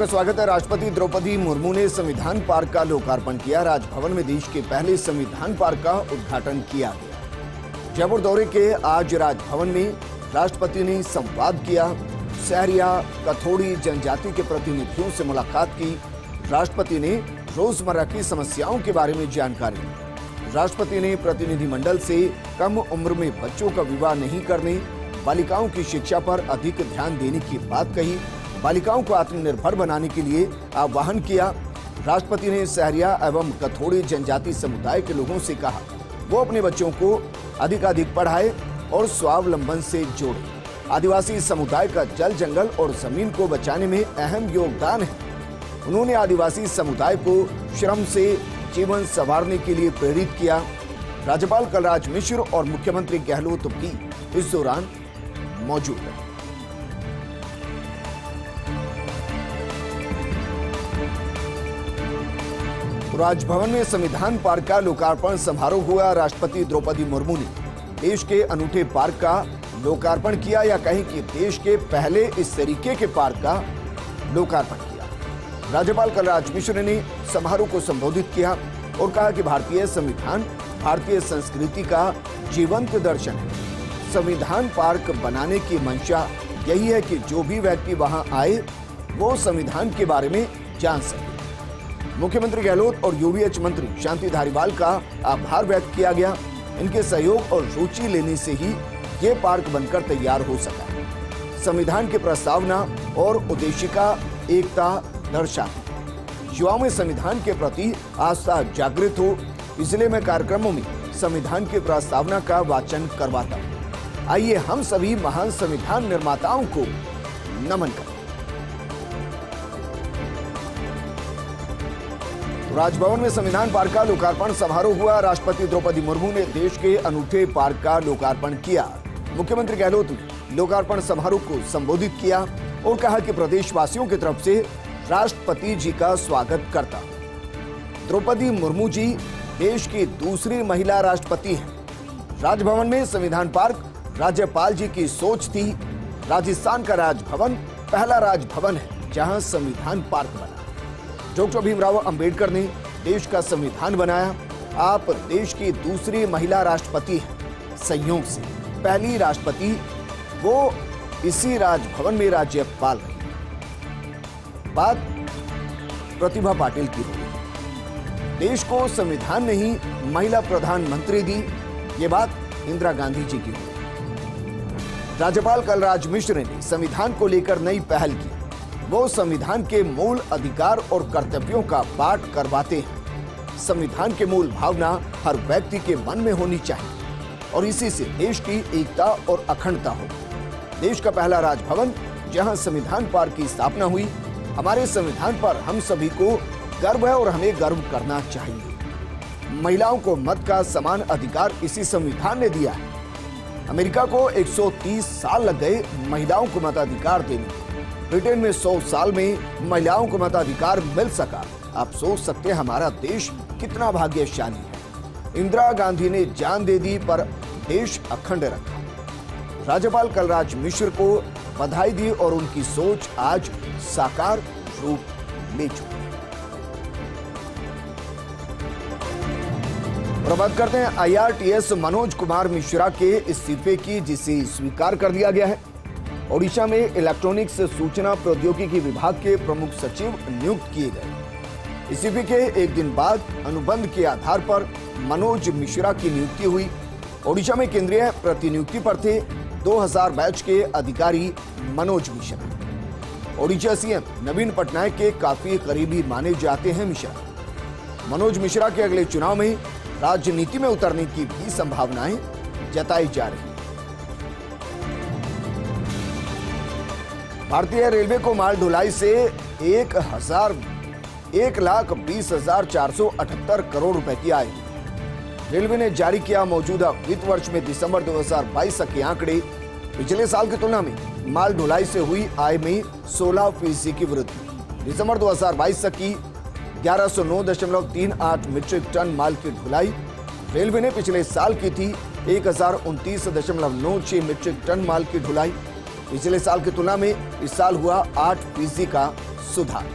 आपका स्वागत है। राष्ट्रपति द्रौपदी मुर्मू ने संविधान पार्क का लोकार्पण किया। राजभवन में देश के पहले संविधान पार्क का उद्घाटन किया गया। जयपुर दौरे के आज राजभवन में राष्ट्रपति ने संवाद किया। सहरिया कथोड़ी जनजाति के प्रतिनिधियों से मुलाकात की। राष्ट्रपति ने रोजमर्रा की समस्याओं के बारे में जानकारी दी। राष्ट्रपति ने प्रतिनिधिमंडल से कम उम्र में बच्चों का विवाह नहीं करने, बालिकाओं की शिक्षा पर अधिक ध्यान देने की बात कही। बालिकाओं को आत्मनिर्भर बनाने के लिए आह्वान किया। राष्ट्रपति ने सहरिया एवं कथोड़ी जनजाति समुदाय के लोगों से कहा वो अपने बच्चों को अधिकाधिक पढ़ाए और स्वावलंबन से जोड़े। आदिवासी समुदाय का जल, जंगल और जमीन को बचाने में अहम योगदान है। उन्होंने आदिवासी समुदाय को श्रम से जीवन संवारने के लिए प्रेरित किया। राज्यपाल कलराज मिश्र और मुख्यमंत्री गहलोत भी इस दौरान मौजूद रहे। राजभवन में संविधान पार्क का लोकार्पण समारोह हुआ। राष्ट्रपति द्रौपदी मुर्मू ने देश के अनूठे पार्क का लोकार्पण किया, या कहें कि देश के पहले इस तरीके के पार्क का लोकार्पण किया। राज्यपाल कलराज मिश्र ने समारोह को संबोधित किया और कहा कि भारतीय संविधान भारतीय संस्कृति का जीवंत दर्शन है। संविधान पार्क बनाने की मंशा यही है कि जो भी व्यक्ति वहां आए वो संविधान के बारे में जान सके। मुख्यमंत्री गहलोत और यूवीएच मंत्री शांति धारीवाल का आभार व्यक्त किया गया। इनके सहयोग और रुचि लेने से ही ये पार्क बनकर तैयार हो सका। संविधान की प्रस्तावना और उद्देशिका एकता दर्शाती, युवाओं में संविधान के प्रति आस्था जागृत हो, इसलिए मैं कार्यक्रमों में संविधान की प्रस्तावना का वाचन करवाता हूँ। आइए हम सभी महान संविधान निर्माताओं को नमन करें। राजभवन में संविधान पार्क का लोकार्पण समारोह हुआ। राष्ट्रपति द्रौपदी मुर्मू ने देश के अनूठे पार्क का लोकार्पण किया। मुख्यमंत्री गहलोत ने लोकार्पण समारोह को संबोधित किया और कहा कि प्रदेशवासियों की तरफ से राष्ट्रपति जी का स्वागत करता। द्रौपदी मुर्मू जी देश की दूसरी महिला राष्ट्रपति हैं। राजभवन में संविधान पार्क राज्यपाल जी की सोच थी। राजस्थान का राजभवन पहला राजभवन है जहां संविधान पार्क बना। डॉक्टर भीमराव अंबेडकर ने देश का संविधान बनाया। आप देश की दूसरी महिला राष्ट्रपति हैं। संयोग से पहली राष्ट्रपति वो इसी राजभवन में राज्यपाल रही। बात प्रतिभा पाटिल की होगी। देश को संविधान ने ही महिला प्रधानमंत्री दी, ये बात इंदिरा गांधी जी की होगी। राज्यपाल कलराज मिश्र ने संविधान को लेकर नई पहल की। वो संविधान के मूल अधिकार और कर्तव्यों का पाठ करवाते हैं। संविधान के मूल भावना हर व्यक्ति के मन में होनी चाहिए और इसी से देश की एकता और अखंडता हो। देश का पहला राजभवन जहां संविधान पार्क की स्थापना हुई। हमारे संविधान पर हम सभी को गर्व है और हमें गर्व करना चाहिए। महिलाओं को मत का समान अधिकार इसी संविधान ने दिया है। अमेरिका को 130 साल लग गए महिलाओं को मताधिकार देने। ब्रिटेन में 100 साल में महिलाओं को मताधिकार मिल सका। आप सोच सकते हैं हमारा देश कितना भाग्यशाली है। इंदिरा गांधी ने जान दे दी पर देश अखंड रखा। राज्यपाल कलराज मिश्र को बधाई दी और उनकी सोच आज साकार रूप ले चुकी है। बात करते हैं IRTS मनोज कुमार मिश्रा के इस्तीफे की, जिसे स्वीकार कर लिया गया है। ओडिशा में इलेक्ट्रॉनिक्स सूचना प्रौद्योगिकी विभाग के प्रमुख सचिव नियुक्त किए गए। इस्तीफे के एक दिन बाद अनुबंध के आधार पर मनोज मिश्रा की नियुक्ति हुई। ओडिशा में केंद्रीय प्रतिनियुक्ति पर थे 2000 बैच के अधिकारी मनोज मिश्रा। ओडिशा सीएम नवीन पटनायक के काफी करीबी माने जाते हैं मिश्रा। मनोज मिश्रा के अगले चुनाव में राजनीति में उतरने की भी संभावनाएं जताई जा रही। भारतीय रेलवे को माल ढुलाई से 1,20,478 करोड़ रुपए की आय। रेलवे ने जारी किया मौजूदा वित्त वर्ष में दिसंबर 2022 तक के आंकड़े। पिछले साल की तुलना में माल ढुलाई से हुई आय में 16% की वृद्धि। दिसंबर 2022 तक की 1109.38 मीट्रिक टन माल की ढुलाई रेलवे ने पिछले साल की थी। 1029.96 मीट्रिक टन माल की ढुलाई। पिछले साल की तुलना में इस साल हुआ 8% का सुधार।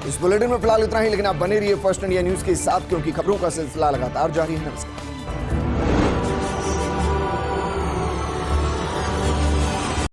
इस बुलेटिन में फिलहाल इतना ही, लेकिन आप बने रहिए फर्स्ट इंडिया न्यूज के साथ, क्योंकि खबरों का सिलसिला लगातार जारी है। नमस्कार।